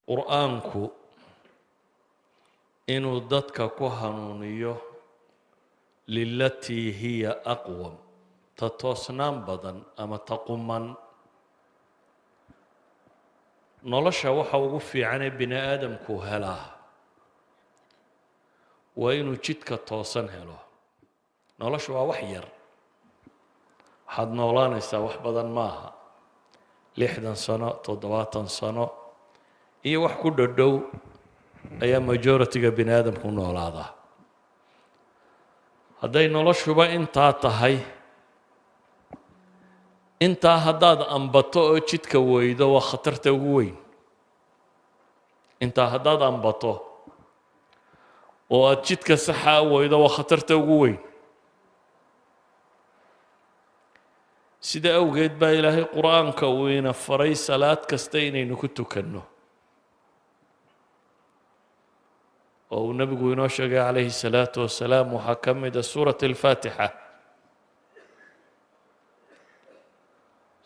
qur'aanku inuu dadka ku hanuuniyo lilatii hiya aqwam ta toosnaan badan ama ta quman nolosha waxa ugu fiicanee bini aadamku helaa waa inuu jidka toosan helo noloshu waa wax yar waxaad noolaanaysaa wax badan maaha 60 sano 70 sano iyo wax ku dhodhow ayaa majority-ga bini aadamku noolaadaa hadday noloshuba intaa tahay intaa haddaad ambato oo jidka weydo waa khatarta ugu weyn intaa haddaad ambato oo aad jidka saxa weydo waa khatarta ugu weyn sida awgeed baa ilaahay qur'aanka uu ina faray salaad kasta inaynu ku tukanno oo uu nabigu inoo sheegay calayhi salaatu wasalaam waxaa ka mid ah suurat alfaatixa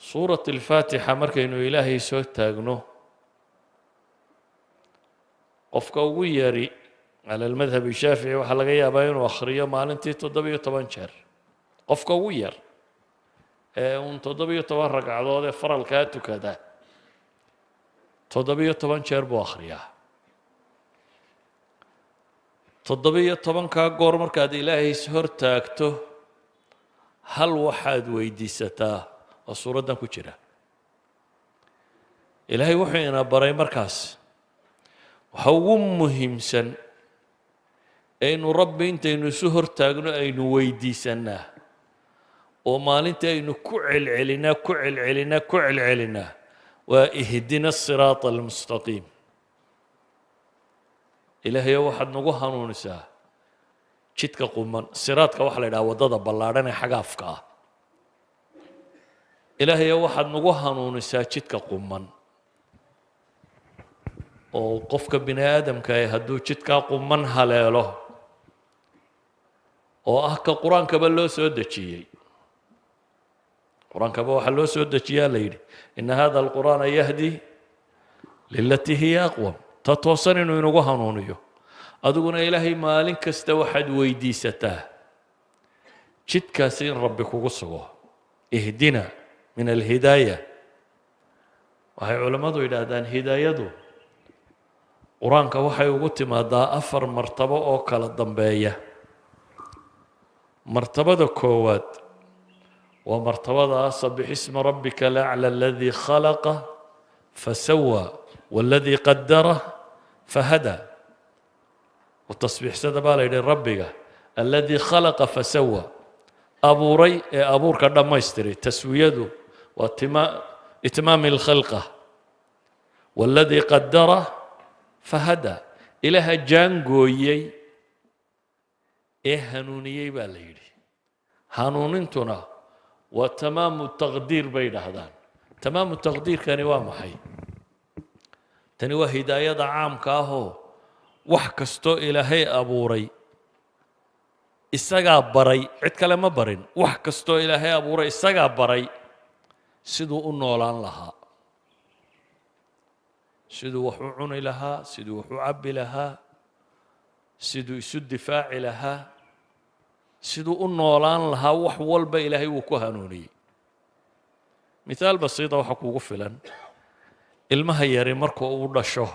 suurat alfaatixa markaynu ilaahay soo taagno qofka ugu yari cala almadhab shaafici waxaa laga yaabaa inuu akhriyo maalintii 17 jeer qofka ugu yar ee 17 ragcadood ee faralkaa tukada 17 jeer buu akhriyaa 17 goor markaad ilaahay hor taagto hal waxaad weydiisataa oo suuraddan ku jira ilaahay wuxuu ina baray markaas waxa ugu muhiimsan aynu rabbi intaynu isu hor taagno aynu weydiisanaa oo maalintii aynu ku celcelinaa waa ihdina asiraata almustaqiim ilaahayo waxaad nagu hanuunisaa jidka quman siraadka waxaa la yidhaha waddada ballaadhan ee xagaafka ah ilaahayo waxaad nagu hanuunisaa jidka quman oo qofka bini aadamka ah hadduu jidkaa quman haleelo oo ah ka qur-aankaba loo soo dejiyey qur-aankaba waxaa loo soo dejiyaa la yidhi ina hada alqur'aana yahdi lilatii hiya aqwam ta toosan inuu inagu hanuuniyo adiguna ilaahay maalin kasta waxaad weydiisataa jidkaasi in rabbi kugu sugo ihdina min alhidaaya waxay culammadu yidhaahdaan hidaayadu qur-aanka waxay ugu timaadaa 4 martabo oo kala dambeeya martabada koowaad waa martabada sabix isma rabbika alacla aladii khalaqa fasawa والذي قدره فهدى وتصبيح سدبا ليدي ربك الذي خلق فسوى أبوري أبور كذا ما يستري تسويته وإتمام الخلقة والذي قدره فهدى إلها جانجويي هنونيي باليدي هنونتنا وتمام التقدير بين هذان تمام التقدير كان وامحي tani waa hidaayada caamka ahoo wax kastoo ilaahay abuuray isagaa baray cid kale ma barin wax kastoo ilaahay abuuray isagaa baray siduu u noolaan lahaa siduu wax u cuni lahaa siduu wax u cabbi lahaa siduu isu difaaci lahaa siduu u noolaan lahaa wax walba ilaahay wuu ku hanuuniyey mithaal basiita waxa kuugu filan ilmaha yari marka uu dhasho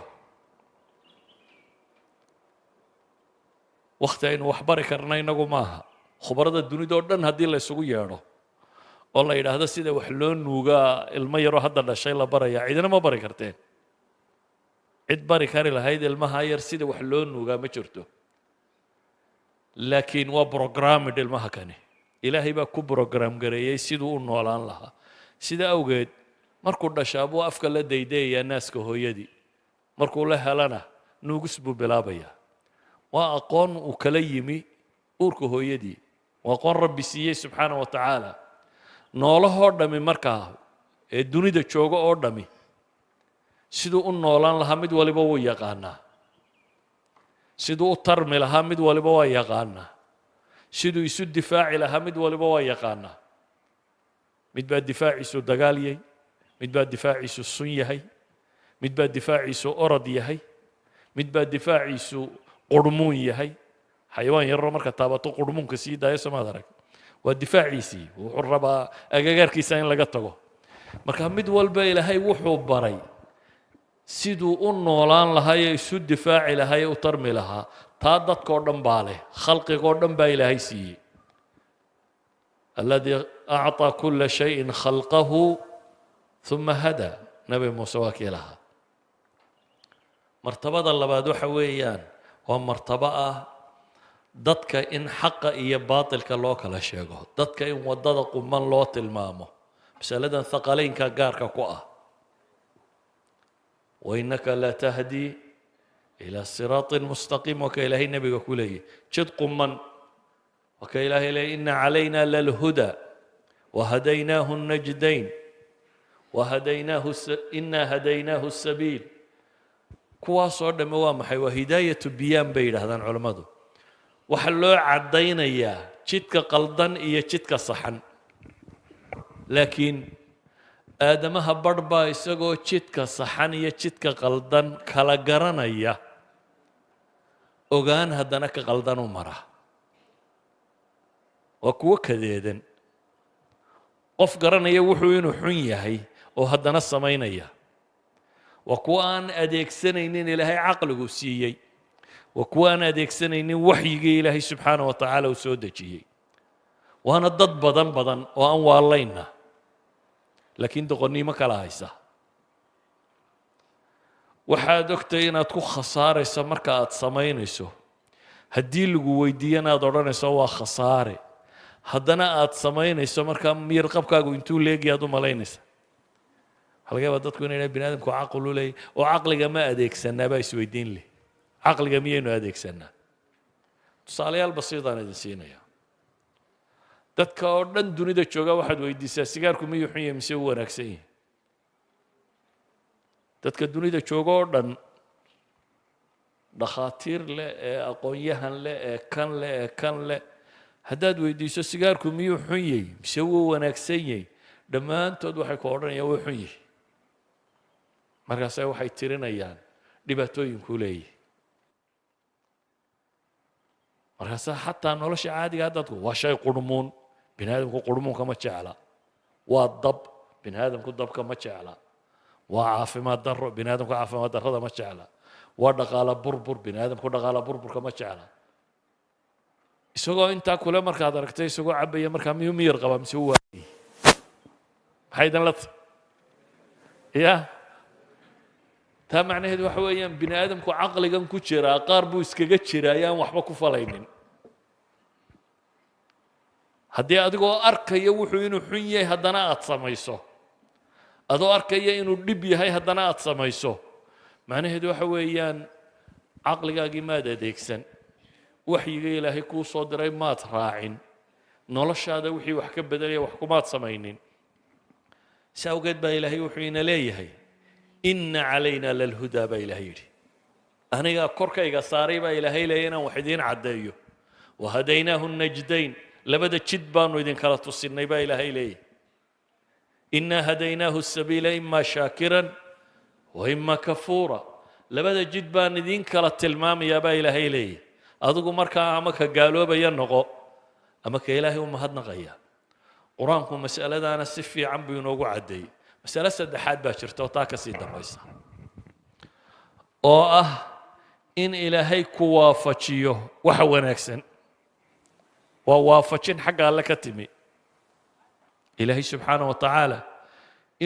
waqti aynu wax bari karna inagu maaha khubarada dunida oo dhan haddii la isugu yeedho oo la yidhaahdo sida wax loo nuugaa ilmo yaroo hadda dhashay la baraya cidina ma bari karteen cid bari kari lahayd ilmaha yar sida wax loo nuugaa ma jirto laakiin waa programmed ilmaha kani ilaahay baa ku program gareeyey siduu u noolaan lahaa sida awgeed markuu dhashaa buu afka la daydayayaa naaska hooyadii markuu la helana nuugis buu bilaabayaa waa aqoon uu kala yimi uurka hooyadii waa aqoon rabbi siiyey subxaana wa tacaala noolahoo dhami markaa ee dunida jooga oo dhami siduu u noolaan lahaa mid waliba wuu yaqaanaa siduu u tarmi lahaa mid waliba waa yaqaanaa siduu isu difaaci lahaa mid waliba waa yaqaanaa mid baa difaaciisu dagaal yahay mid baa difaaciisu sun yahay mid baa difaaciisu orod yahay mid baa difaaciisu qurmuun yahay xayawaan yaroo marka taabato qurmuunka sii daaya somaad arag waa difaaciisii wuxuu rabaa agagaarkiisa in laga tago marka mid walba ilaahay wuxuu baray siduu u noolaan lahaa ee isu difaaci lahaa ee u tarmi lahaa taa dadkoo dhan baa leh khalqigoo dhan baa ilaahay siiyey alladii acطaa kula shayin khalqahu uma hada nabi muuse waa kii lahaa martabada labaad waxa weeyaan waa martabo ah dadka in xaqa iyo baatilka loo kala sheego dadka in waddada quman loo tilmaamo masaladan thaqalaynka gaarka ku ah wainaka latahdii ilaa siraaطin mustaqiim waa ka ilaahay nebiga ku leeyahy jid quman waa ka ilaahay leeyay ina calayna lalhuda wahadaynaahu najdayn inaa hadaynaahu sabiil kuwaasoo dhamme waa maxay waa hidaayatu biyaan bay yidhaahdaan culammadu waxaa loo caddaynayaa jidka qaldan iyo jidka saxan laakiin aadamaha barh baa isagoo jidka saxan iyo jidka qaldan kala garanaya ogaan haddana ka qaldan u mara waa kuwo kadeedan qof garanaya wuxuu inuu xun yahay oo haddana samaynaya waa kuwo aan adeegsanaynin ilaahay caqligu siiyey waa kuwo aan adeegsanaynin waxyigii ilaahay subxaanah wa tacaala uu soo dejiyey waana dad badan badan oo aan waalayna laakiin doqonnimo kala haysa waxaad ogtay inaad ku khasaarayso marka aad samaynayso haddii lagu weydiiyana aad odhanayso waa khasaare haddana aad samaynayso markaa miyir qabkaagu intuu leegi aad u malaynaysa waxaa laga yaabaa dadku inay bini aadamku caql u leeyahy oo caqliga ma adeegsanaa baa isweydiin leh caqliga miyaynu adeegsanaa tusaalayaal basiidaan idin siinaya dadka oo dhan dunida jooga waxaad weydiisaa sigaarku miyuu xun yahay mise u wanaagsan yahay dadka dunida jooga oo dhan dhakhaatiir leh ee aqoon-yahan leh ee kan leh ee kan leh haddaad weydiiso sigaarku miyuu xun yahay mise wuu wanaagsan yahay dhammaantood waxay ku odhanayaan wuu xun yahay markaase waxay tirinayaan dhibaatooyinkuu leeyahay markaase xataa nolosha caadigaa dadku waa shay qurmuun bini aadamku qurmuunka ma jecla waa dab bini aadamku dabka ma jecla waa caafimaad darro bini aadamku caafimaad darrada ma jecla waa dhaqaala burbur bini aadamku dhaqaala burburka ma jecla isagoo intaa kule markaad aragtay isagoo cabaya markaa miyuu miyir qabaa mise u waayay maxay idan la tahay ya taa macnaheedu waxa weeyaan bini aadamku caqligan ku jiraa qaar buu iskaga jiraa ayaan waxba ku falaynin haddii adigoo arkaya wuxuu inuu xun yahay haddana aad samayso adoo arkaya inuu dhib yahay haddana aad samayso macnaheedu waxa weeyaan caqligaagii maad adeegsan waxyiga ilaahay kuu soo diray maad raacin noloshaada wixii wax ka bedelaya wax kumaad samaynin si awgeed baa ilaahay wuxuu ina leeyahay ina calayna lalhudaa baa ilaahay yidhi anigaa korkayga saaray baa ilaahay leeya inaan wax idiin caddeeyo wahadaynaahu najdayn labada jid baanu idinkala tusinay baa ilaahay leeyahy inaa hadaynaahu sabiila ima shaakiran wa ima kafuura labada jid baan idiin kala tilmaamayaa baa ilaahay leeyahy adigu markaa ama ka gaaloobaya noqo ama ka ilaahay u mahadnaqaya qur-aanku masaladaana si fiican buu inoogu caddeeyey masale saddexaad baa jirta oo taa ka sii dambaysa oo ah in ilaahay ku waafajiyo waxa wanaagsan waa waafajin xagga alle ka timi ilaahay subxaanah wa tacaala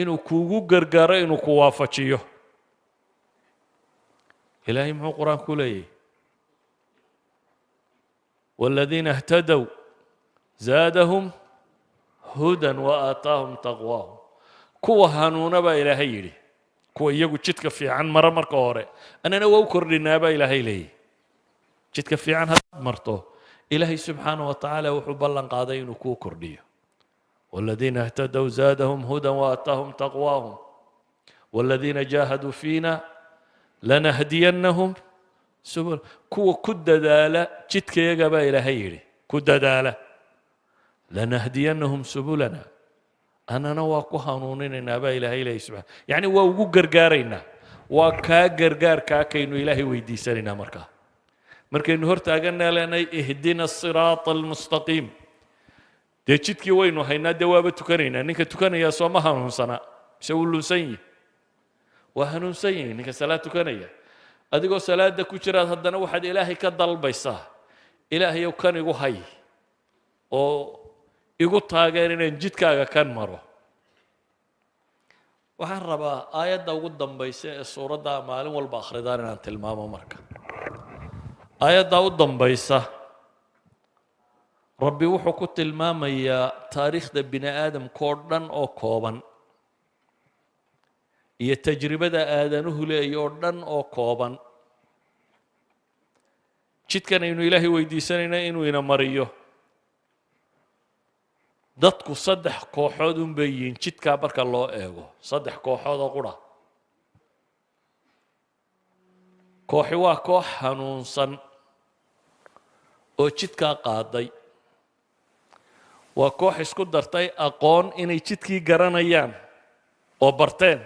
inuu kuugu gargaaro inuu ku waafajiyo ilaahay muxuu qur-aanku leeyahy والذين اهتدوا زادهم هدى وآتاهم تقواهم kuwa hanuuna baa ilaahay yidhi kuwa iyagu jidka fiican mara marka hore annana waa u kordhinaa baa ilaahay leeyahy jidka fiican haddaad marto ilaahay subxaanah wa tacaala wuxuu ballan qaaday inuu kuu kordhiyo والذين اهتدوا زادهم هدى وآتاهم تقواهم والذين جاهدوا فينا لنهدينهم سبل kuwa ku dadaala jidkayaga baa ilaahay yidhi ku dadaala lanahdiyannahum subulana annana waa ku hanuuninaynaa baa ilaahay leeyahy subxana yacni waa ugu gargaaraynaa waa kaa gargaarkaa kaynu ilaahay weydiisanaynaa markaa markaynu hortaaganaa leenahay ihdina asiraata almustaqiim dee jidkii waynu haynaa dee waaba tukanaynaa ninka tukanayaa soo ma hanuunsanaa mise wuu lunsan yihi waa hanuunsan yihi ninka salaad tukanaya adigoo salaada ku jiraad haddana waxaad ilaahay ka dalbaysaa ilaahayow kan igu hay oo igu taageer inaan jidkaaga kan maro waxaan rabaa aayadda ugu dambaysa ee suuradda maalin walba akhridaan inaan tilmaamo marka aayadda u dambaysa rabbi wuxuu ku tilmaamayaa taariikhda bini aadamkoo dhan oo kooban iyo tajribada aadanuhu leeya oo dhan oo kooban jidkan aynu ilaahay weydiisanayna inuu ina mariyo dadku saddex kooxood un bay yihiin jidkaa marka loo eego saddex kooxood oo qura kooxi waa koox hanuunsan oo jidkaa qaaday waa koox isku dartay aqoon inay jidkii garanayaan oo barteen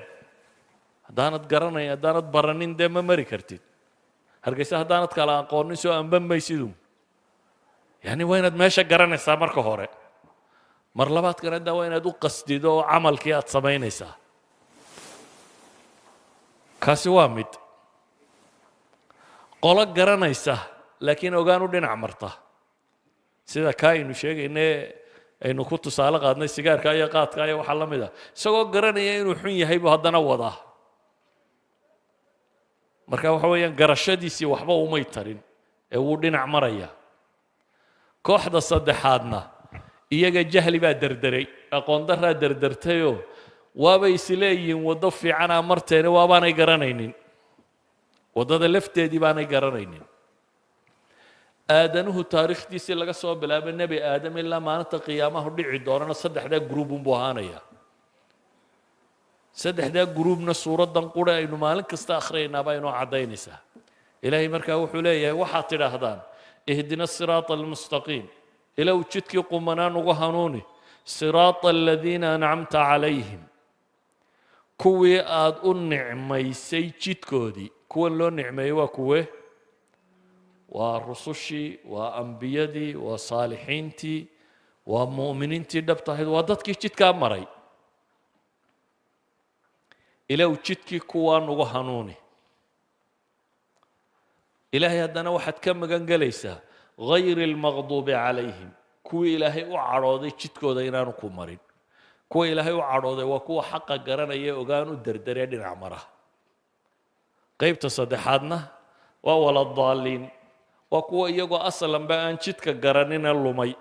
haddaanad garanayn haddaanad baranin dee ma mari kartid hargeysa haddaanad kala aqoonin soo anban maysidu yani waa inaad meesha garanaysaa marka hore mar labaadkana daa waa inaad u qasdido oo camalkii aad samaynaysaa kaasi waa mid qolo garanaysa laakiin ogaan u dhinac marta sida kaa aynu sheegaynay aynu ku tusaale qaadnay sigaarka iyo qaadka iyo waxaa la mid ah isagoo garanaya inuu xun yahay buu haddana wadaa marka waxa weeyaan garashadiisii waxba umay tarin ee wuu dhinac maraya kooxda saddexaadna iyaga jahli baa derderay aqoon daraa derdertayoo waabay isleeyihiin waddo fiicanaa marteena waabaanay garanaynin waddada lafteedii baanay garanaynin aadanuhu taariikhdiisii laga soo bilaabo nebi aadam ilaa maalinta qiyaamahu dhici doonana saddexdaa gruub unbuu ahaanaya saddexdaa gruubna suuraddan qura aynu maalin kasta akhriyaynaaba inoo caddaynaysaa ilaahay markaa wuxuu leeyahay waxaad tidhaahdaan ihdina asiraata almustaqiim ilow jidkii qumanaan ugu hanuuni siraata aladiina ancamta calayhim kuwii aad u nicmaysay jidkoodii kuwan loo nicmeeyey waa kuwe waa rusushii waa ambiyadii waa saalixiintii waa mu'miniintii dhabta ahayd waa dadkii jidkaa maray ilow jidkii kuwaan ugu hanuuni ilaahay haddana waxaad ka magan gelaysaa غayr اlmaqduubi calayhim kuwii ilaahay u cadhooday jidkooda inaanu ku marin kuwa ilaahay u cadhooday waa kuwa xaqa garanaya ogaan u derderee dhinac mara qaybta saddexaadna waa waladaaliin waa kuwa iyagoo aslanba aan jidka garanina lumay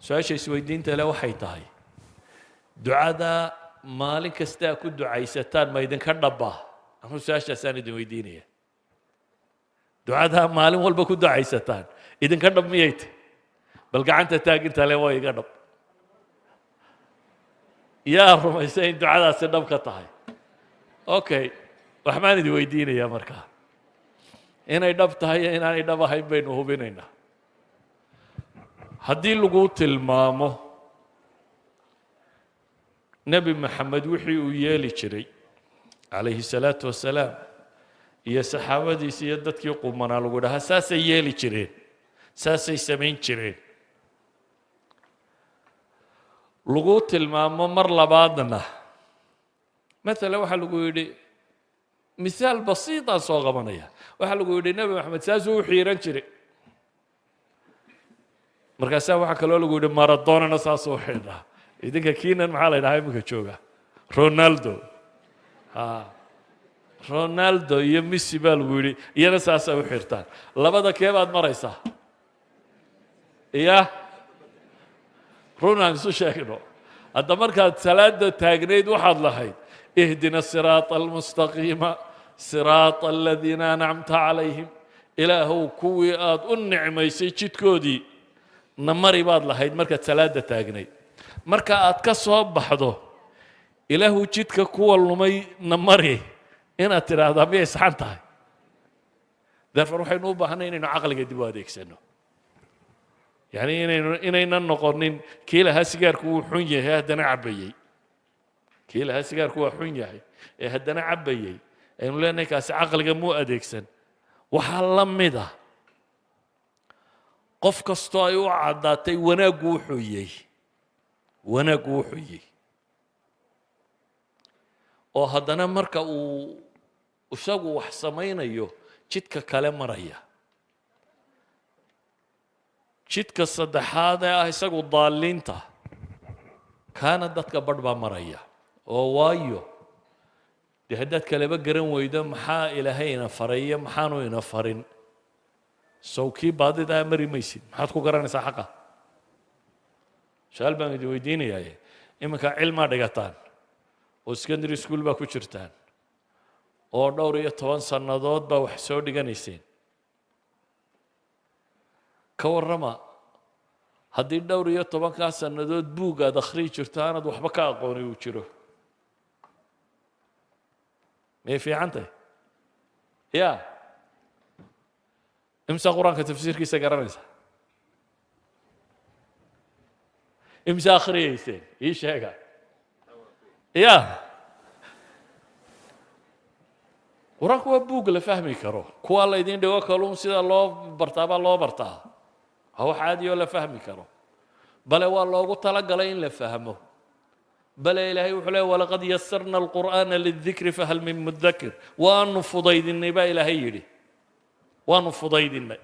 su-aasha isweydiinta le waxay tahay ducada maalin kastaa ku ducaysataan ma idinka dhabbaa anuu su-aashaasaan idin weydiinaya ducada maalin walba ku ducaysataan idinka dhab miyay tahy bal gacanta taaginta le waa iga dhab yaa rumaysa in ducadaasi dhab ka tahay okay waxbaan idin weydiinayaa markaa inay dhab tahay iyo inaanay dhab ahayn baynu hubinaynaa haddii lagu tilmaamo nebi maxamed wixii uu yeeli jiray calayhi salaatu wasalaam iyo saxaabadiisi iyo dadkii qumanaa lagu dhahaa saasay yeeli jireen saasay samayn jireen lagu tilmaamo mar labaadna maalan waxaa lagu yidhi misaal basiitaan soo qabanaya waxaa lagu yidhi nebi maxamed saasuu u xiiran jiray markaasaa waxaa kaloo lagu yidhi maradonana saasuu u xidhaa idinka kiinan maxaa la ydhahaa iminka jooga ronaldo ronaldo iyo messi baa lagu yidhi iyana saasay u xirtaan labada kee baad maraysaa iya runaan isu sheegno hadda markaad salaada taagnayd waxaad lahayd ihdina siraata almustaqiima siraata aladiina ancamta calayhim ilaahow kuwii aad u nicmaysay jidkoodii na mari baad lahayd markaad salaada taagnayd marka aad ka soo baxdo ilaahu jidka kuwa lumay na mari inaad tidhaahdaa miyay saxan tahay therefore waxaynu u baahanay inaynu caqliga dib u adeegsano yani inaynan noqonin kii lahaa sigaarku wuu xun yahay haddana cabbayey kii lahaa sigaarku waa xun yahay ee haddana cabbayey aynu leenahay kaasi caqliga muu adeegsan waxaa la mid ah qof kastoo ay u caddaatay wanaaggu wuxuu yahay oo haddana marka uu isagu wax samaynayo jidka kale maraya jidka saddexaad ee ah isagu daalliinta kaana dadka badh baa maraya oo waayo dee haddaad kaleba garan weydo maxaa ilaahay ina faray iyo maxaanu ina farin sow kii baadidaa mari maysid maxaad ku garanaysaa xaqa su-aal baan idin weydiinayaa iminka cilmaa dhigataan oo secondary school baa ku jirtaan oo dhowr iyo 10 sannadood baa wax soo dhiganayseen ka warrama haddii dhowr iyo 10 sannadood buug aad akhriyi jirto aanad waxba ka aqooni uu jiro miyay fiican tahay ya imsa qur-aanka tafsiirkiisa garanaysa imsa akhriyeyseen ii sheega ya qur-aanku waa buug la fahmi karo kuwa la idin dhigo kaluun sida loo bartaabaa loo bartaa waa wax caadi oo la fahmi karo bale waa loogu talagalay in la fahmo bale ilaahay wuxuu leeyahay walaqad yasarna alqur'aana lidikri fahal min mudakir waanu fudaydinay baa ilaahay yidhi waanu fudaydinay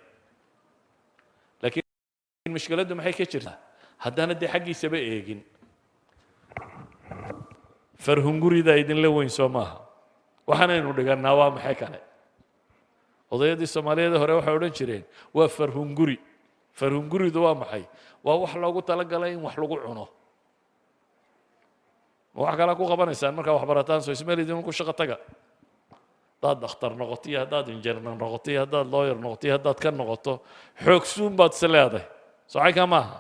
laakiin mushkiladdu maxay ka jirtaa haddana dee xaggiisaba eegin farhungurida idinla weyn soo maaha waxaanaynu dhigannaa waa maxay kale odayadii soomaaliyeed hore waxay odhan jireen waa farhunguri farhunguridu waa maxay waa wax loogu talagalay in wax lagu cuno ma wax kale ku qabanaysaan markaa wax barataan soo ismeel idin ku shaqo taga haddaad dhakhtar noqoto iyo haddaad injineer noqoto iyo haddaad lawyer noqoto iyo haddaad ka noqoto xoogsuun baad is leedahay socaynkaa maaha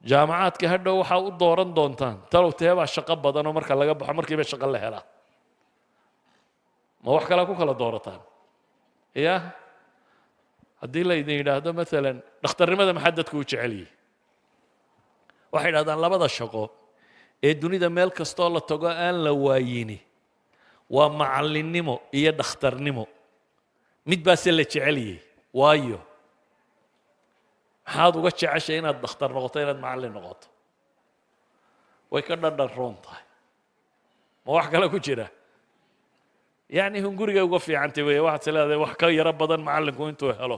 jaamacaadka hadhow waxaa u dooran doontaan talow teebaa shaqo badan oo marka laga baxo markiiba shaqo la helaa ma wax kale ku kala doorataan ya haddii la idin yidhaahdo maalan dhakhtarnimada maxaa dadku u jecel yihi waxay yidhahdaan labada shaqo ee dunida meel kastoo la tago aan la waayini waa macallinnimo iyo dhakhtarnimo mid baase la jecel yihi waayo maxaad uga jeceshay inaad dhakhtar noqoto inaad macallin noqoto way ka dhadhan roon tahay ma wax kale ku jira yacni hunguriga uga fiicantay weeye waxaad is leedahay wax ka yaro badan macallinku intuu helo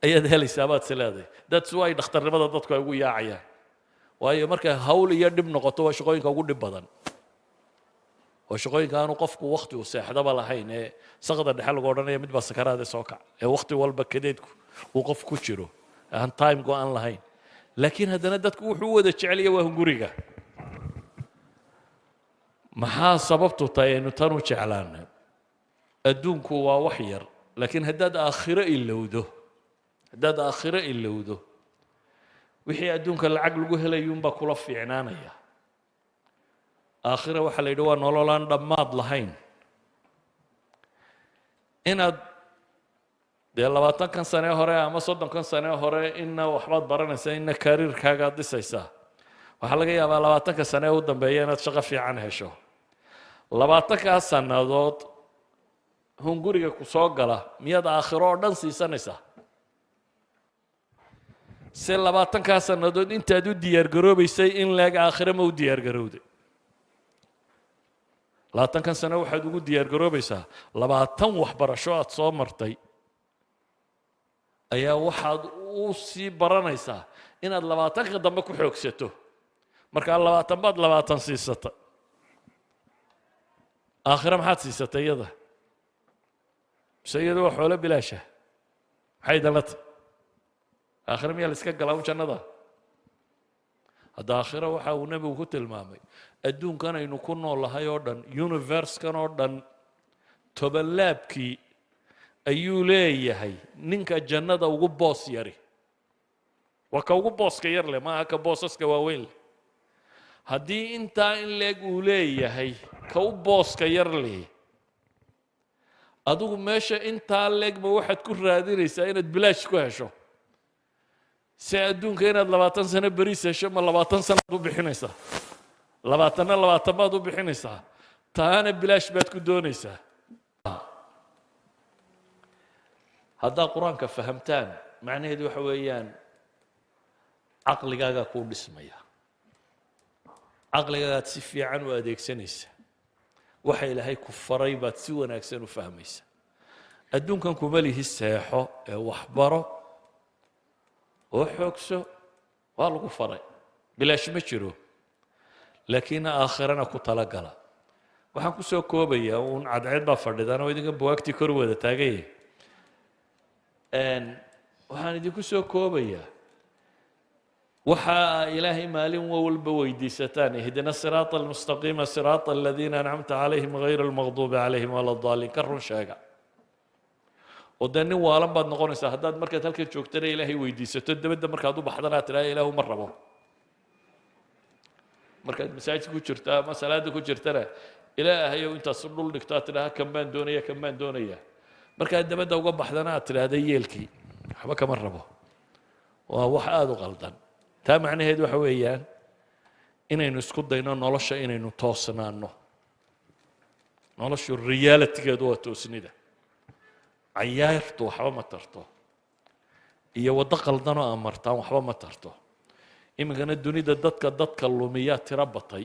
ayaad helaysaa baad is leedahay that's why dhakhtarnimada dadku ay ugu yaacayaan waayo markay hawl iyo dhib noqoto waa shaqooyinka ugu dhib badan waa shaqooyinka aanu qofku wakti u seexdaba lahayn ee saqda dhexe lagu odhanaya mid baa sakaraade soo kac ee wakti walba kadeedku uu qof ku jiro aan time go-aan lahayn laakiin haddana dadku wuxuu wada jecelaya waa hunguriga maxaa sababtu tahay aynu tan u jeclaana adduunku waa wax yar laakiin haddaad aakhiro ilowdo wixii adduunka lacag lagu helayuunbaa kula fiicnaanaya aakhira waxaa la yidhi waa nololaan dhammaad lahayn inaad dee 20kan sane hore ama 30kan sane hore inna waxbaad baranaysaa inna kariirkaagaad dhisaysaa waxaa laga yaabaa 20ka sane u dambeeya inaad shaqo fiican hesho 20kaa sannadood hunguriga ku soo gala miyaad aakhiro oo dhan siisanaysaa se 20kaa sannadood intaad u diyaargaroobaysay in leeg aakhiro ma u diyaargarowday 20kan sane waxaad ugu diyaargaroobaysaa 20 waxbarasho aad soo martay ayaa waxaad u sii baranaysaa inaad 20ka dambe ku xoogsato markaa 20 baad 20 siisata aakhira maxaad siisatay iyada mise iyada waa xoolo bilaasha maxay dalata aakhira miyaa la iska galaa un jannada hadda aakhira waxa uu nebigu ku tilmaamay adduunkan aynu ku noolahay oo dhan universekan oo dhan tobanlaabkii ayuu leeyahay ninka jannada ugu boos yari waa ka ugu booska yar leh maaha ka boosaska waaweyn leh haddii intaa in leeg uu leeyahay ka u booska yar leh adigu meesha intaa leegba waxaad ku raadinaysaa inaad bilaash ku hesho si adduunka inaad 20 sano beriis hesho ma 20 sanaad u bixinaysaa 20na 20 baad u bixinaysaa taana bilaash baad ku doonaysaa haddaa qur-aanka fahamtaan macnaheedu waxa weeyaan caqligaagaa kuu dhismaya caqligaagaad si fiican u adeegsanaysa waxa ilaahay ku faray baad si wanaagsan u fahmaysa adduunkan kuma lihi seexo ee waxbaro oo xoogso waa lagu faray bilaash ma jiro laakiin aakhirana ku talagala waxaan ku soo koobayaa uun cadceed baa fadhidaan oo idinkan buwaagtii kor wada taaganyah waxaan idinku soo koobayaa waxa ilaahay maalin walba weydiisataan ihdina siraata almustaqiima siraata aladiina ancamta calayhim gayra almaqduubi calayhim wala daaliin ka run sheega oo dee nin waalan baad noqonaysaa haddaad markaad halkan joogtana ilaahay weydiisato dabadda markaad u baxdana aad tidhaha ilaahu ma rabo markaad masaajidka ku jirta ama salaada ku jirtana ilaahayow intaas dhul dhigto aad tidhaha kan baan doonaya kan baan doonaya markaad dabadda uga baxdana aad tidhaahda yeelkii waxba kama rabo waa wax aada u qaldan taa macnaheed waxa weeyaan inaynu isku dayno nolosha inaynu toosnaano noloshu realitigeedu waa toosnida cayaartu waxba ma tarto iyo waddo qaldanoo aan martaan waxba ma tarto iminkana dunida dadka lumiya tiro batay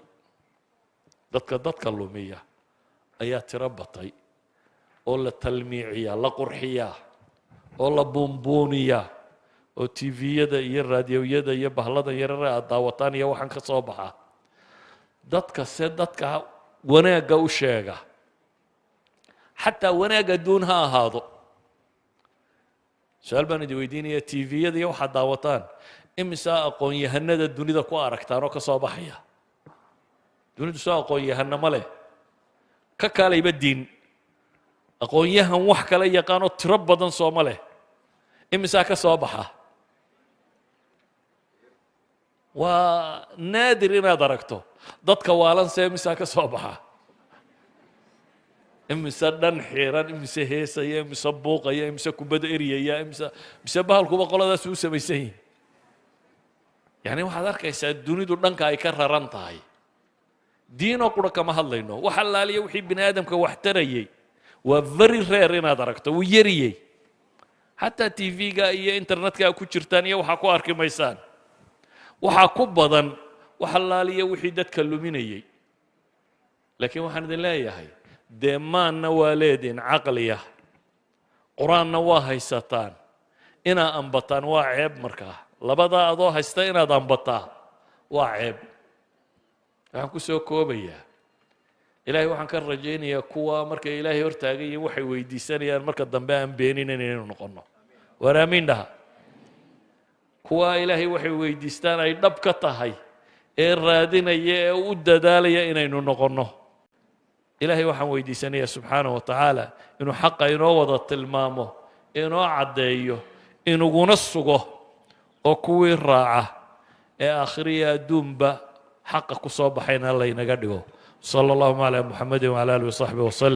dadka lumiya ayaa tiro batay oo la talmiiciyaa la qurxiyaa oo la buunbuuniyaa oo tviyada iyo raadiyoyada iyo bahladan yarare aad daawataan iyo waxaan ka soo baxa dadkase dadka wanaagga u sheega xataa wanaag adduun ha ahaado su-aal baan idin weydiinaya tviyada iyo waxaad daawataan imisaa aqoon-yahanada dunida ku aragtaan oo ka soo baxaya dunidu soo aqoon-yahana ma leh ka kaalayba diin aqoon-yahan wax kala yaqaanoo tiro badan sooma leh imisaa ka soo baxa waa naadir inaad aragto dadka waalanse imisaa ka soo baxa imise dhan xiiran imise heesaya imise buuqaya imise kubadda eryaya mise bahalkuba qoladaas u samaysan yihin yani waxaad arkaysaa dunidu dhanka ay ka raran tahay diinoo qura kama hadlayno wax allaaliya wixii bini aadamka wax tarayay waa very rare inaad aragto wuu yariyey xataa tv-ga iyo internetka ku jirtaan iyo waxaa ku arki maysaan waxaa ku badan wax allaaliya wixii dadka luminayay laakiin waxaan idin leeyahay dee maanna waa leediin caqliya qur-aanna waa haysataan inaa ambataan waa ceeb markaa labadaa adoo haysta inaad ambataa waa ceeb waxaan ku soo koobayaa ilaahay waxaan ka rajaynayaa kuwa markay ilaahay hortaagan yihiin waxay weydiisanayaan marka dambe aan beeninayn inaynu noqonno waar aamiin dhaha kuwa ilaahay waxay weydiistaan ay dhab ka tahay ee raadinaya ee u dadaalaya inaynu noqonno ilaahay waxaan weydiisanayaa subxaanahu wa tacaala inuu xaqa inoo wada tilmaamo inoo caddeeyo inuguna sugo oo kuwii raaca ee aakhiriya adduunba xaqa ku soo baxayna laynaga dhigo صلى الله على محمد وعلى آله وصحبه وسلم